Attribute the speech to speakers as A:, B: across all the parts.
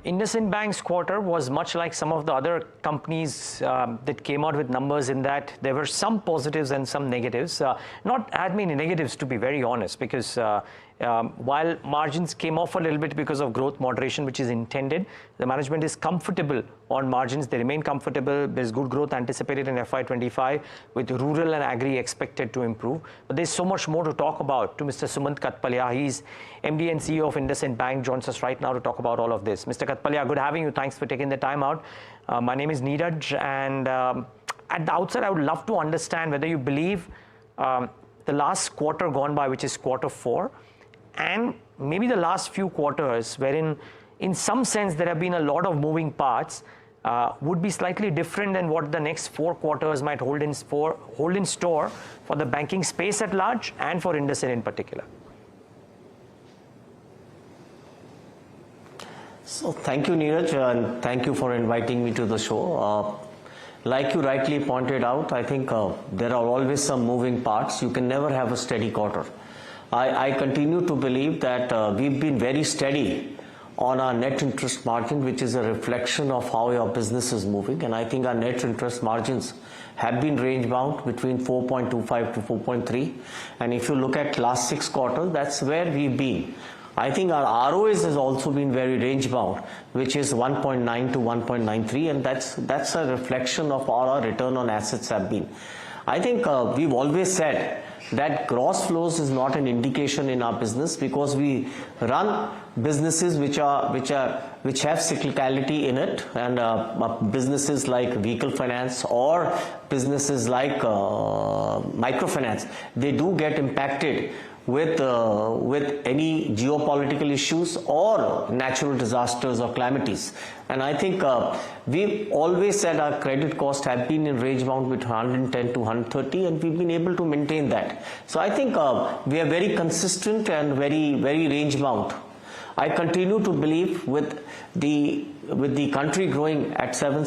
A: IndusInd Bank's quarter was much like some of the other companies that came out with numbers, in that there were some positives and some negatives. Not as many negatives, to be very honest, because while margins came off a little bit because of growth moderation, which is intended, the management is comfortable on margins. They remain comfortable. There's good growth anticipated in FY25, with rural and agri expected to improve. But there's so much more to talk about. To Mr. Sumant Kathpalia, he's MD and CEO of IndusInd Bank, joins us right now to talk about all of this. Mr. Kathpalia, good having you. Thanks for taking the time out. My name is Neeraj, and at the outset, I would love to understand whether you believe the last quarter gone by, which is Q4, and maybe the last few quarters, wherein in some sense there have been a lot of moving parts, would be slightly different than what the next 4 quarters might hold in store for the banking space at large and for IndusInd in particular.
B: So thank you, Neeraj, and thank you for inviting me to the show. Like you rightly pointed out, I think there are always some moving parts. You can never have a steady quarter. I continue to believe that we've been very steady on our net interest margin, which is a reflection of how your business is moving. And I think our net interest margins have been range bound between 4.25 to 4.3. And if you look at last 6 quarters, that's where we've been. I think our ROAs has also been very range bound, which is 1.9 to 1.93, and that's a reflection of all our return on assets have been. I think we've always said that gross flows is not an indication in our business, because we run businesses which have cyclicality in it, and businesses like vehicle finance or businesses like microfinance, they do get impacted with any geopolitical issues or natural disasters or calamities. And I think we've always said our credit costs have been in range bound between 110 to 130, and we've been able to maintain that. So I think we are very consistent and very range bound. I continue to believe with the country growing at 7%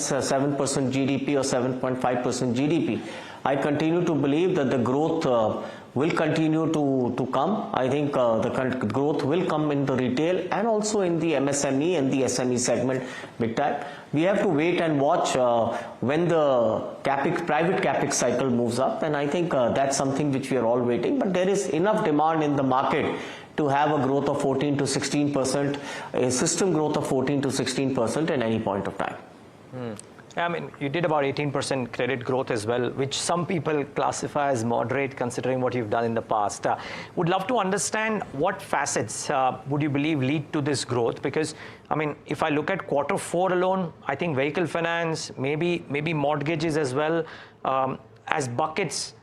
B: GDP or 7.5% GDP, I continue to believe that the growth will continue to come. I think the growth will come in the retail and also in the MSME and the SME segment big time. We have to wait and watch when the private capex cycle moves up, and I think that's something which we are all waiting. But there is enough demand in the market to have a growth of 14 to 16%, a system growth of 14 to 16% at any point of time.
A: I mean, you did about 18% credit growth as well, which some people classify as moderate considering what you've done in the past. Would love to understand what facets would you believe lead to this growth? Because, I mean, if I look at Q4 alone, I think vehicle finance, maybe mortgages as well, as buckets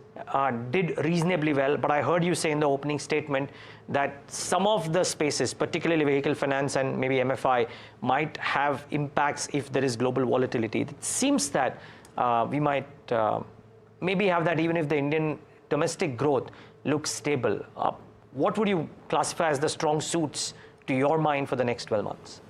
A: did reasonably well. But I heard you say in the opening statement that some of the spaces, particularly vehicle finance and maybe MFI, might have impacts if there is global volatility. It seems that we might maybe have that even if the Indian domestic growth looks stable. What would you classify as the strong suits to your mind for the next 12 months?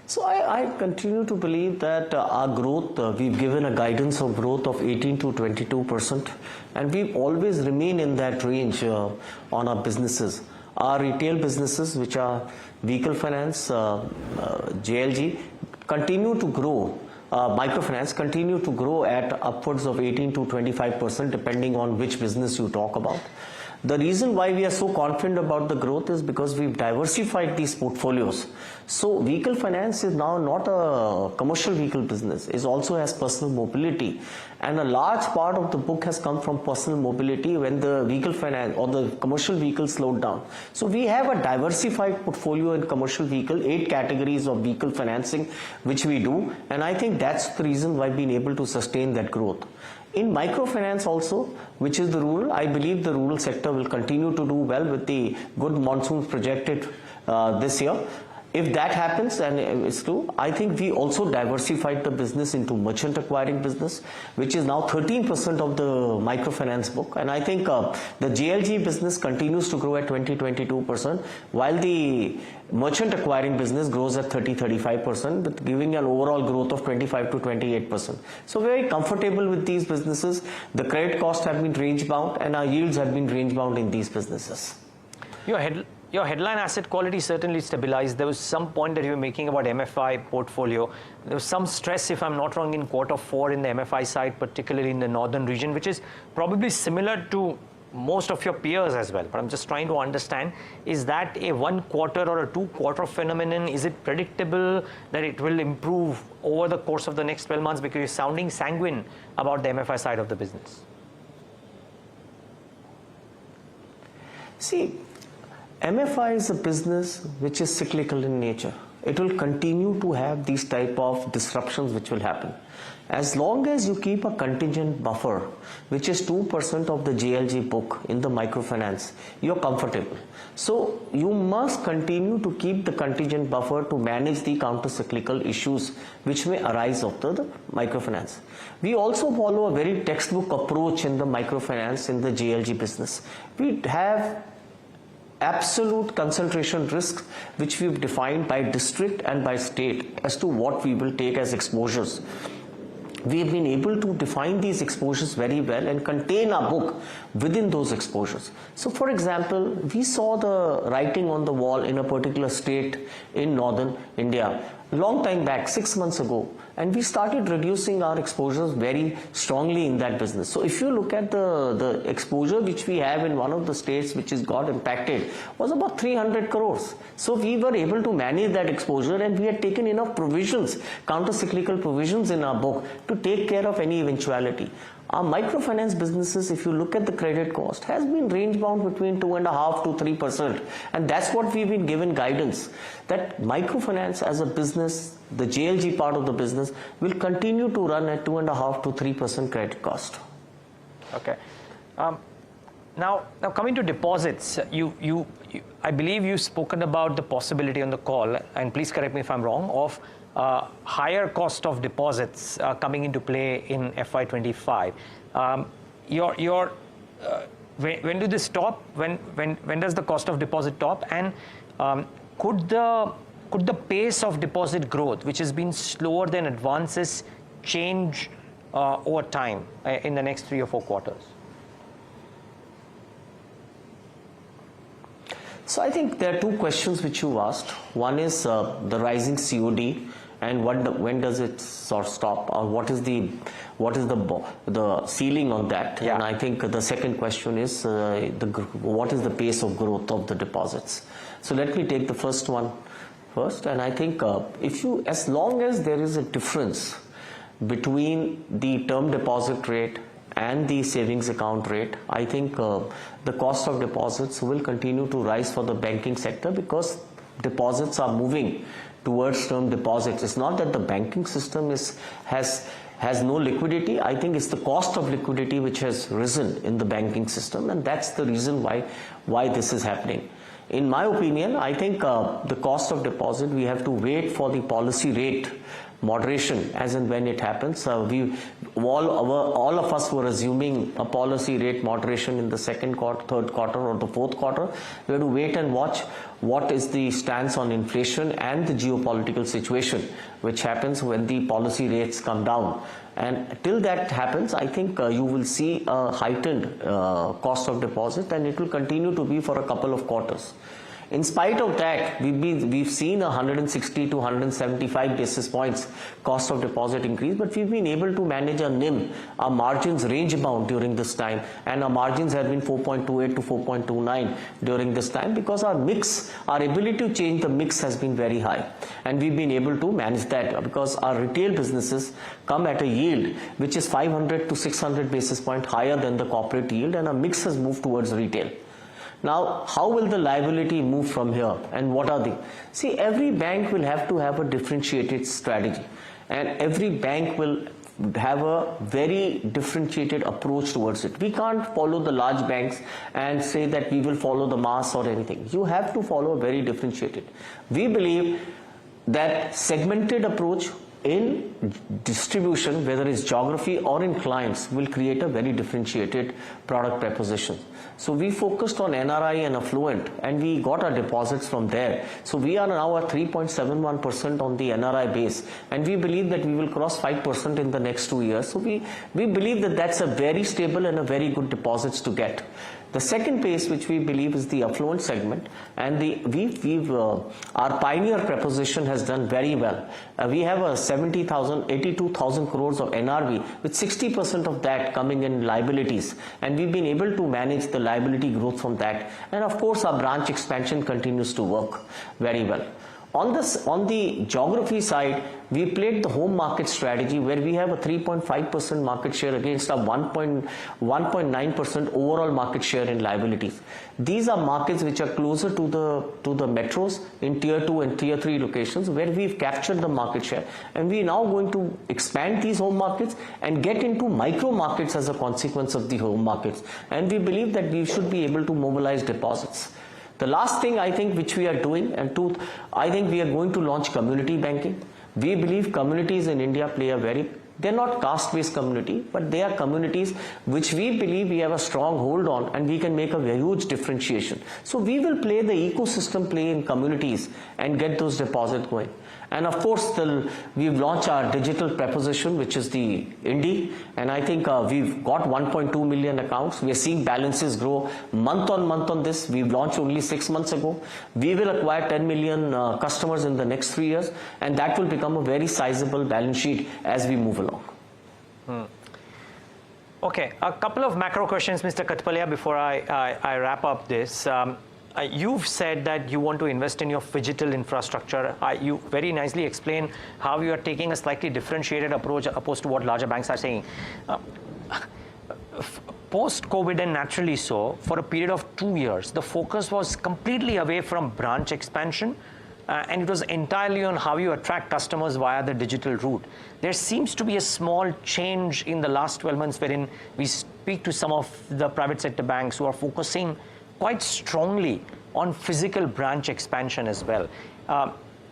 B: So I continue to believe that our growth, we've given a guidance of growth of 18 to 22%, and we've always remained in that range on our businesses. Our retail businesses, which are vehicle finance, JLG, continue to grow. Microfinance continue to grow at upwards of 18 to 25% depending on which business you talk about. The reason why we are so confident about the growth is because we've diversified these portfolios. So vehicle finance is now not a commercial vehicle business. It also has personal mobility. And a large part of the book has come from personal mobility when the vehicle finance or the commercial vehicle slowed down. So we have a diversified portfolio in commercial vehicle, 8 categories of vehicle financing, which we do. And I think that's the reason why we've been able to sustain that growth. In microfinance also, which is the rural, I believe the rural sector will continue to do well with the good monsoons projected this year. If that happens, and it's true, I think we also diversified the business into merchant acquiring business, which is now 13% of the microfinance book. And I think the JLG business continues to grow at 20-22%, while the merchant acquiring business grows at 30-35%, giving an overall growth of 25 to 28%. So very comfortable with these businesses. The credit costs have been range bound, and our yields have been range bound in these businesses.
A: your headline asset quality certainly stabilized. There was some point that you were making about MFI portfolio. There was some stress, if I'm not wrong, in Q4 in the MFI side, particularly in the northern region, which is probably similar to most of your peers as well. But I'm just trying to understand, is that a 1 quarter or a 2 quarter phenomenon? Is it predictable that it will improve over the course of the next 12 months? Because you're sounding sanguine about the MFI side of the business.
B: See, MFI is a business which is cyclical in nature. It will continue to have these type of disruptions which will happen. As long as you keep a contingent buffer, which is 2% of the JLG book in the microfinance, you're comfortable. So you must continue to keep the contingent buffer to manage the counter-cyclical issues which may arise after the microfinance. We also follow a very textbook approach in the microfinance in the JLG business. We have absolute concentration risks which we've defined by district and by state as to what we will take as exposures. We have been able to define these exposures very well and contain our book within those exposures. So for example, we saw the writing on the wall in a particular state in northern India a long time back, 6 months ago, and we started reducing our exposures very strongly in that business. So if you look at the exposure which we have in one of the states which has got impacted was about 300 crores. So we were able to manage that exposure, and we had taken enough provisions, counter-cyclical provisions in our book to take care of any eventuality. Our microfinance businesses, if you look at the credit cost, has been range bound between 2.5% to 3%. And that's what we've been given guidance, that microfinance as a business, the JLG part of the business, will continue to run at 2.5% to 3% credit cost.
A: Okay. Now coming to deposits, I believe you've spoken about the possibility on the call, and please correct me if I'm wrong, of higher cost of deposits coming into play in FY25. When do this stop? When does the cost of deposit top? And could the pace of deposit growth, which has been slower than advances, change over time in the next 3 or 4 quarters?
B: So I think there are two questions which you asked. One is the rising COD, and when does it sort of stop, or what is the ceiling on that?
A: Yeah.
B: And I think the second question is what is the pace of growth of the deposits? So let me take the first one first. And I think as long as there is a difference between the term deposit rate and the savings account rate, I think the cost of deposits will continue to rise for the banking sector, because deposits are moving towards term deposits. It's not that the banking system has no liquidity. I think it's the cost of liquidity which has risen in the banking system, and that's the reason why this is happening. In my opinion, I think the cost of deposit, we have to wait for the policy rate moderation as and when it happens. All of us were assuming a policy rate moderation in the second quarter, third quarter, or the fourth quarter. We have to wait and watch what is the stance on inflation and the geopolitical situation which happens when the policy rates come down. And till that happens, I think you will see a heightened cost of deposit, and it will continue to be for a couple of quarters. In spite of that, we've seen 160 to 175 basis points cost of deposit increase, but we've been able to manage our NIM, our margins range bound during this time, and our margins have been 4.28 to 4.29 during this time, because our ability to change the mix has been very high, and we've been able to manage that because our retail businesses come at a yield which is 500 to 600 basis points higher than the corporate yield, and our mix has moved towards retail. Now, how will the liability move from here, and what are they? See, every bank will have to have a differentiated strategy, and every bank will have a very differentiated approach towards it. We can't follow the large banks and say that we will follow the mass or anything. You have to follow very differentiated. We believe that segmented approach in distribution, whether it's geography or in clients, will create a very differentiated product proposition. So we focused on NRI and affluent, and we got our deposits from there. So we are now at 3.71% on the NRI base, and we believe that we will cross 5% in the next 2 years. So we believe that that's a very stable and a very good deposits to get. The second pace, which we believe is the affluent segment, and our pioneer proposition has done very well. We have a 82,000 crores of NRV, with 60% of that coming in liabilities, and we've been able to manage the liability growth from that. And of course, our branch expansion continues to work very well. On the geography side, we played the home market strategy, where we have a 3.5% market share against a 1.9% overall market share in liabilities. These are markets which are closer to the metros in tier 2 and tier 3 locations, where we've captured the market share, and we are now going to expand these home markets and get into micro markets as a consequence of the home markets. And we believe that we should be able to mobilize deposits. The last thing I think which we are doing, I think we are going to launch community banking. We believe communities in India they're not caste-based community, but they are communities which we believe we have a strong hold on, and we can make a huge differentiation. So we will play the ecosystem play in communities and get those deposits going. And of course, we've launched our digital proposition, which is the Indi, and I think we've got 1.2 million accounts. We are seeing balances grow month on month on this. We've launched only 6 months ago. We will acquire 10 million customers in the next 3 years, and that will become a very sizable balance sheet as we move along.
A: Okay, a couple of macro questions, Mr. Kathpalia, before I wrap up this. You've said that you want to invest in your phygital infrastructure. You very nicely explain how you are taking a slightly differentiated approach opposed to what larger banks are saying. Post-COVID, and naturally so, for a period of 2 years, the focus was completely away from branch expansion, and it was entirely on how you attract customers via the digital route. There seems to be a small change in the last 12 months, wherein we speak to some of the private sector banks who are focusing quite strongly on physical branch expansion as well.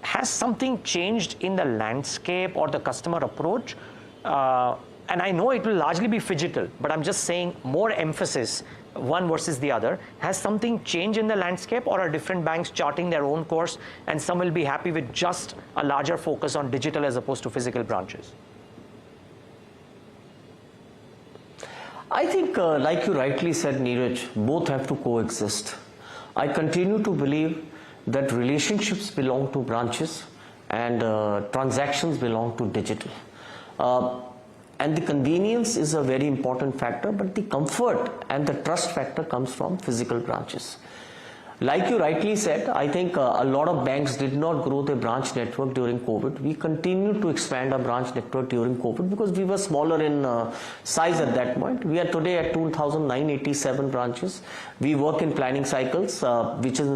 A: Has something changed in the landscape or the customer approach? And I know it will largely be phygital, but I'm just saying more emphasis one versus the other. Has something changed in the landscape, or are different banks charting their own course, and some will be happy with just a larger focus on digital as opposed to physical branches?
B: I think, like you rightly said, Neeraj, both have to coexist. I continue to believe that relationships belong to branches and transactions belong to digital. And the convenience is a very important factor, but the comfort and the trust factor comes from physical branches. Like you rightly said, I think a lot of banks did not grow their branch network during COVID. We continued to expand our branch network during COVID because we were smaller in size at that point. We are today at 2,987 branches. We work in planning cycles, which is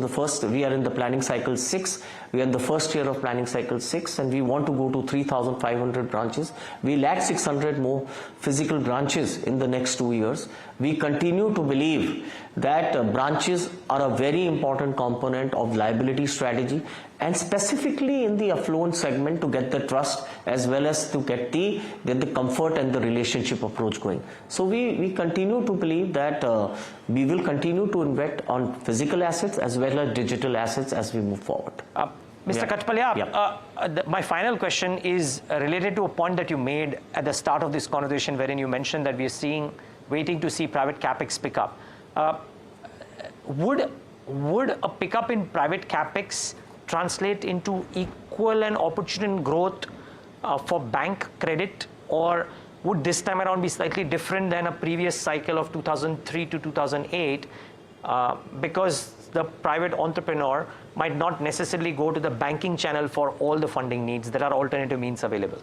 B: we are in the planning cycle 6. We are in the first year of planning cycle 6, and we want to go to 3,500 branches. We'll add 600 more physical branches in the next 2 years. We continue to believe that branches are a very important component of liability strategy, and specifically in the affluent segment, to get the trust as well as to get the comfort and the relationship approach going. So we continue to believe that we will continue to invest on physical assets as well as digital assets as we move forward.
A: Mr. Kathpalia, my final question is related to a point that you made at the start of this conversation, wherein you mentioned that we are waiting to see private capex pick up. Would a pickup in private capex translate into equal and opportune growth for bank credit, or would this time around be slightly different than a previous cycle of 2003 to 2008, because the private entrepreneur might not necessarily go to the banking channel for all the funding needs? There are alternative means available.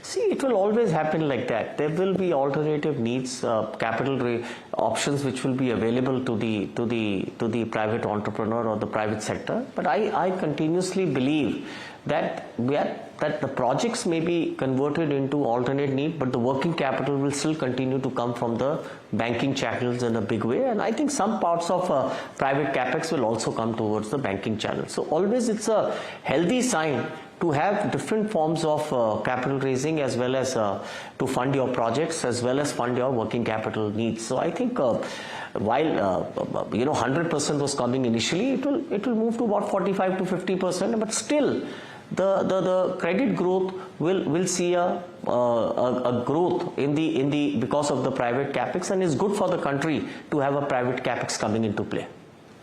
B: See, it will always happen like that. There will be alternative needs, capital options which will be available to the private entrepreneur or the private sector. But I continuously believe that the projects may be converted into alternate need, but the working capital will still continue to come from the banking channels in a big way. And I think some parts of private capex will also come towards the banking channel. So always it's a healthy sign to have different forms of capital raising, as well as to fund your projects, as well as fund your working capital needs. So I think while 100% was coming initially, it will move to about 45 to 50%, but still the credit growth will see a growth in the because of the private capex, and it's good for the country to have a private capex coming into play.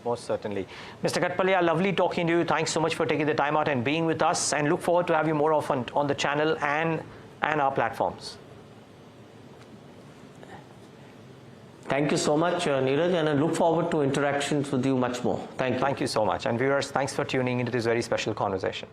A: Most certainly. Mr. Kathpalia, lovely talking to you. Thanks so much for taking the time out and being with us, and look forward to have you more often on the channel and our platforms.
B: Thank you so much, Neeraj, and I look forward to interactions with you much more. Thank you.
A: Thank you so much. And viewers, thanks for tuning into this very special conversation.